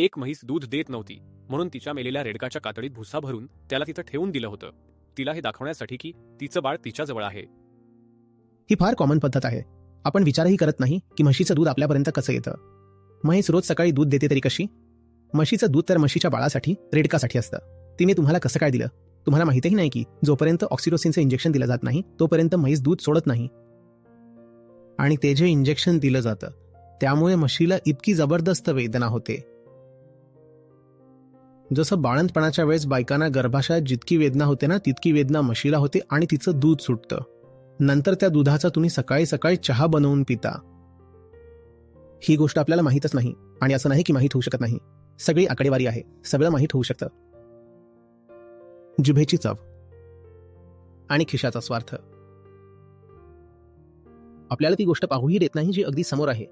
एक म्हैस दूध देत नव्हती म्हणून तिच्या मेलेल्या रेडकाच्या कातडीत भुसा भरून त्याला तिथं ठेवून दिलं होतं, तिला हे दाखवण्यासाठी की तिचं बाळ तिच्याजवळ आहे. ही फार कॉमन पद्धत आहे. आपण विचारही करत नाही की म्हशीचं दूध आपल्यापर्यंत कसं येतं. म्हैस रोज सकाळी दूध देते तरी कशी? म्हशीचं दूध तर म्हशीच्या बाळासाठी, रेडकासाठी असतं. तिने तुम्हाला कसं काय दिलं? तुम्हाला माहितीही नाही की जोपर्यंत ऑक्सिटोसिनचं इंजेक्शन दिलं जात नाही तोपर्यंत म्हैस दूध सोडत नाही. आणि ते जे इंजेक्शन दिलं जातं त्यामुळे म्हशीला इतकी जबरदस्त वेदना होते. जसं बाळंतपणाच्या वेळेस बायकांना गर्भाशयात जितकी वेदना होते ना तितकी वेदना म्हशीला होते आणि तिचं दूध सुटतं. नंतर त्या दुधाचा तुम्ही सकाळी सकाळी चहा बनवून पिता. ही गोष्ट आपल्याला माहीतच नाही आणि असं नाही की माहीत होऊ शकत नाही. सगळी आकडेवारी आहे, सगळं माहीत होऊ शकतं. जिभेची चव आणि खिशाचा स्वार्थ आपल्याला ती गोष्ट पाहूही देत नाही जी अगदी समोर आहे.